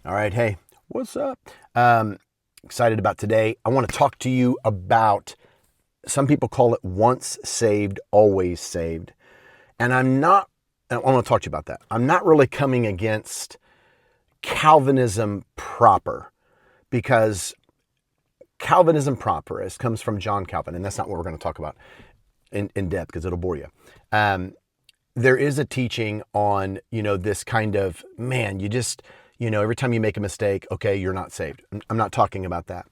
All right. Hey, what's up? Um, Excited about today. I want to talk to you about, some people call it once saved, always saved. And I want to talk to you about that. I'm not really coming against Calvinism proper, because Calvinism proper comes from John Calvin, and that's not what we're going to talk about in depth because it'll bore you. Um, there is a teaching on, this kind of, man, every time you make a mistake, okay, you're not saved. I'm not talking about that.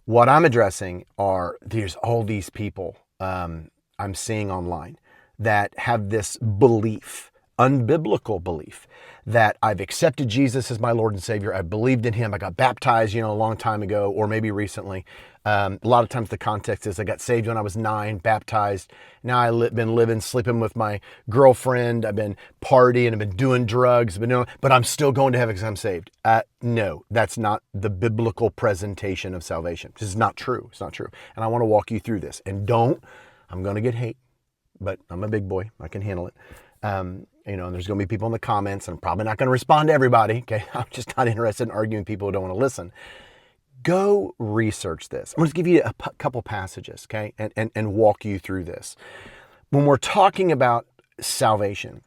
What I'm addressing are, there's all these people I'm seeing online that have this belief, unbiblical belief, that I've accepted Jesus as my Lord and Savior. I believed in him. I got baptized, a long time ago, or maybe recently. A lot of times the context is I got saved when I was 9, baptized. Now I've been living, sleeping with my girlfriend. I've been partying. I've been doing drugs. But I'm still going to heaven because I'm saved. No, that's not the biblical presentation of salvation. This is not true. It's not true. And I want to walk you through this. And I'm going to get hate, but I'm a big boy. I can handle it. And there's going to be people in the comments, and I'm probably not going to respond to everybody. Okay. I'm just not interested in arguing with people who don't want to listen. Go research this. I'm going to give you a couple passages, okay, and walk you through this. When we're talking about salvation,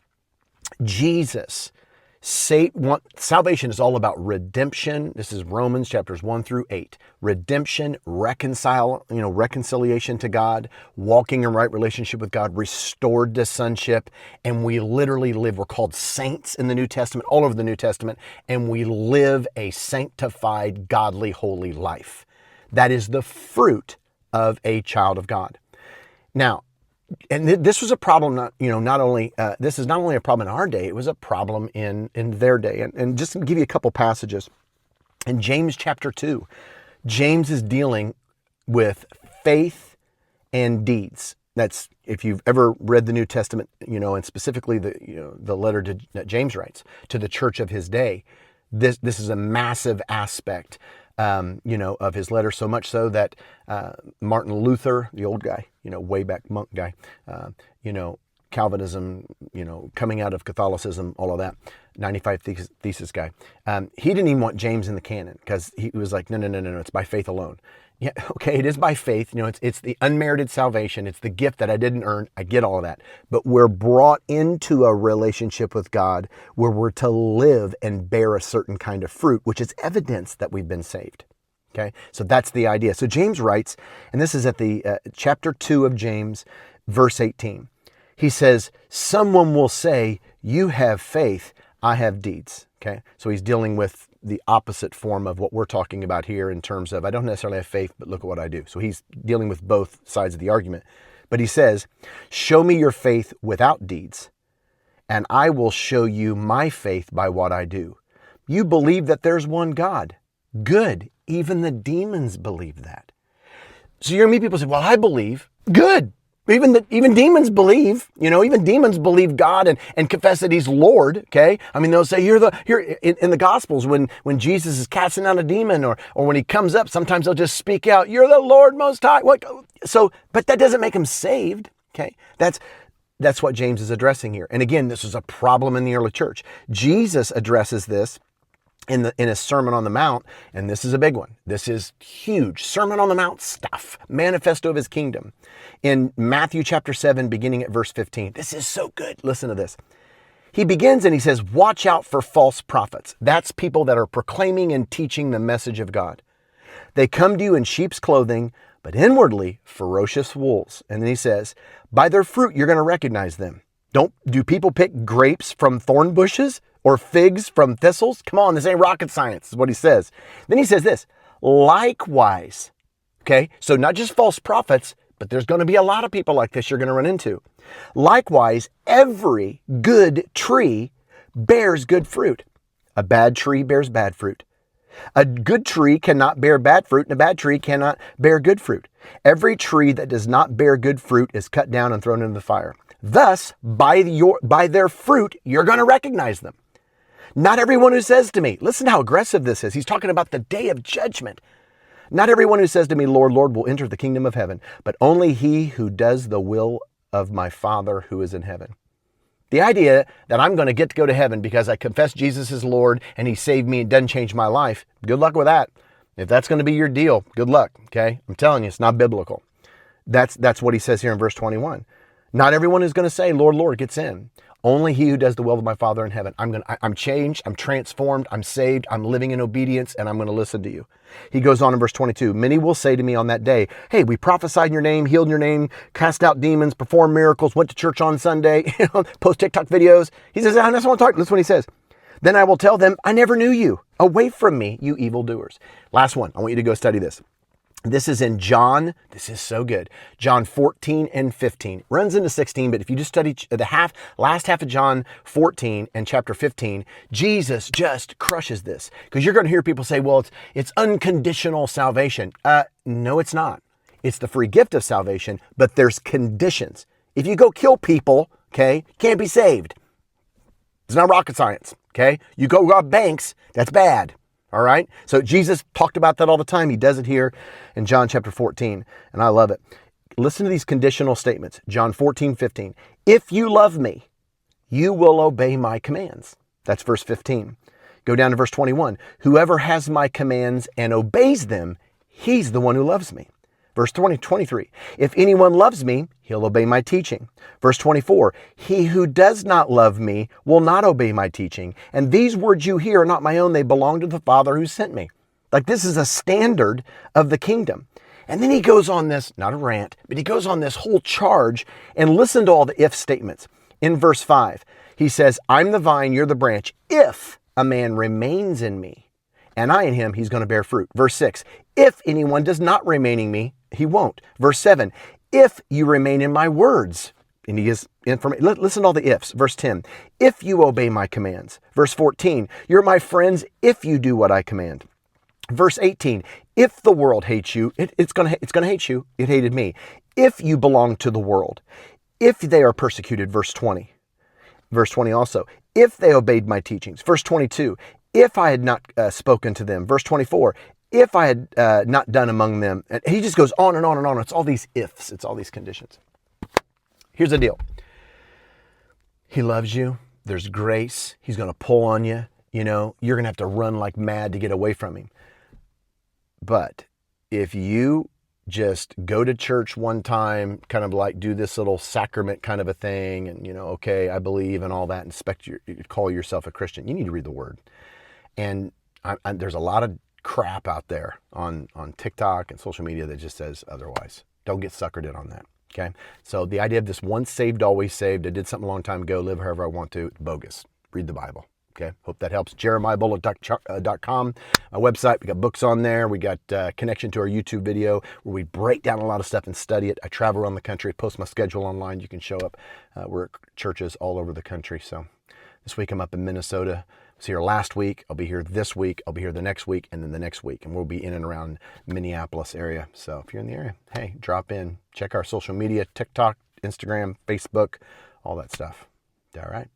salvation is all about redemption. This is Romans chapters 1-8. Redemption, reconciliation to God, walking in right relationship with God, restored to sonship. And we literally live, we're called saints in the New Testament, all over the New Testament, and we live a sanctified, godly, holy life. That is the fruit of a child of God. Now, and this was a problem, this is not only a problem in our day, it was a problem in their day. And just to give you a couple passages, in James chapter 2, James is dealing with faith and deeds. That's, if you've ever read the New Testament, and specifically the letter that James writes to the church of his day, this is a massive aspect of his letter, so much so that Martin Luther, the old guy, way back monk guy, Calvinism, coming out of Catholicism, all of that, 95 thesis guy, he didn't even want James in the canon because he was like, no, it's by faith alone. Yeah, okay, it is by faith. It's the unmerited salvation. It's the gift that I didn't earn. I get all of that. But we're brought into a relationship with God where we're to live and bear a certain kind of fruit, which is evidence that we've been saved. Okay, so that's the idea. So James writes, and this is at the chapter 2 of James, verse 18. He says, someone will say, you have faith, I have deeds. Okay, so he's dealing with the opposite form of what we're talking about here in terms of, I don't necessarily have faith, but look at what I do. So he's dealing with both sides of the argument. But he says, show me your faith without deeds, and I will show you my faith by what I do. You believe that there's one God. Good. Even the demons believe that. So you're going to meet people who say, well, I believe. Good. Even demons believe, even demons believe God and confess that he's Lord. Okay. I mean, they'll say, in the Gospels, when Jesus is casting out a demon or when he comes up, sometimes they'll just speak out, you're the Lord Most High. What? So, but that doesn't make him saved. Okay. That's what James is addressing here. And again, this was a problem in the early church. Jesus addresses this in a Sermon on the Mount, and this is a big one. This is huge. Sermon on the Mount stuff. Manifesto of his kingdom. In Matthew chapter 7, beginning at verse 15. This is so good. Listen to this. He begins and he says, watch out for false prophets. That's people that are proclaiming and teaching the message of God. They come to you in sheep's clothing, but inwardly ferocious wolves. And then he says, by their fruit, you're going to recognize them. Do people pick grapes from thorn bushes or figs from thistles? Come on, this ain't rocket science, is what he says. Then he says this, likewise, okay? So not just false prophets, but there's going to be a lot of people like this you're going to run into. Likewise, every good tree bears good fruit. A bad tree bears bad fruit. A good tree cannot bear bad fruit, and a bad tree cannot bear good fruit. Every tree that does not bear good fruit is cut down and thrown into the fire. Thus, by their fruit, you're going to recognize them. Not everyone who says to me, listen how aggressive this is. He's talking about the day of judgment. Not everyone who says to me, Lord, Lord, will enter the kingdom of heaven, but only he who does the will of my Father who is in heaven. The idea that I'm going to get to go to heaven because I confess Jesus is Lord and he saved me and doesn't change my life, good luck with that. If that's going to be your deal, good luck, okay? I'm telling you, it's not biblical. That's what he says here in verse 21. Not everyone is going to say, Lord, Lord, gets in. Only he who does the will of my Father in heaven. I'm changed, I'm transformed, I'm saved, I'm living in obedience, and I'm going to listen to you. He goes on in verse 22, many will say to me on that day, hey, we prophesied in your name, healed in your name, cast out demons, performed miracles, went to church on Sunday, post TikTok videos. He says, that's what I'm talking. That's what he says. Then I will tell them, I never knew you. Away from me, you evildoers. Last one. I want you to go study this. This is in John. This is so good. John 14 and 15. Runs into 16, but if you just study the last half of John 14 and chapter 15, Jesus just crushes this. Because you're going to hear people say, well, it's unconditional salvation. No, it's not. It's the free gift of salvation, but there's conditions. If you go kill people, okay, can't be saved. It's not rocket science, okay? You go rob banks, that's bad. All right. So Jesus talked about that all the time. He does it here in John chapter 14. And I love it. Listen to these conditional statements. John 14, 15. If you love me, you will obey my commands. That's verse 15. Go down to verse 21. Whoever has my commands and obeys them, he's the one who loves me. Verse 23, if anyone loves me, he'll obey my teaching. Verse 24, he who does not love me will not obey my teaching. And these words you hear are not my own. They belong to the Father who sent me. Like this is a standard of the kingdom. And then he goes on this, not a rant, but he goes on this whole charge and listen to all the if statements. In verse 5, he says, I'm the vine, you're the branch. If a man remains in me and I in him, he's going to bear fruit. Verse 6, if anyone does not remain in me, he won't. Verse 7, if you remain in my words, and he gives information. Listen to all the ifs. Verse 10, if you obey my commands. Verse 14, you're my friends if you do what I command. Verse 18, if the world hates you, it's going to hate you. It hated me. If you belong to the world, if they are persecuted. Verse 20. Verse 20 also, if they obeyed my teachings. Verse 22, if I had not spoken to them. Verse 24, if I had not done among them. And he just goes on and on and on. It's all these ifs. It's all these conditions. Here's the deal. He loves you. There's grace. He's going to pull on you. You know, you're going to have to run like mad to get away from him. But if you just go to church one time, kind of like do this little sacrament kind of a thing, and, you know, okay, I believe and all that, and call yourself a Christian, you need to read the Word. And there's a lot of crap out there on TikTok and social media that just says otherwise. Don't get suckered in on that. Okay. So the idea of this once saved, always saved, I did something a long time ago, live however I want to, bogus. Read the Bible. Okay. Hope that helps. JeremiahBullock.com, my website. We got books on there. We got connection to our YouTube video where we break down a lot of stuff and study it. I travel around the country, post my schedule online. You can show up. We're at churches all over the country. So this week I'm up in Minnesota. I was here last week. I'll be here this week. I'll be here the next week and then the next week. And we'll be in and around Minneapolis area. So if you're in the area, hey, drop in. Check our social media, TikTok, Instagram, Facebook, all that stuff. All right.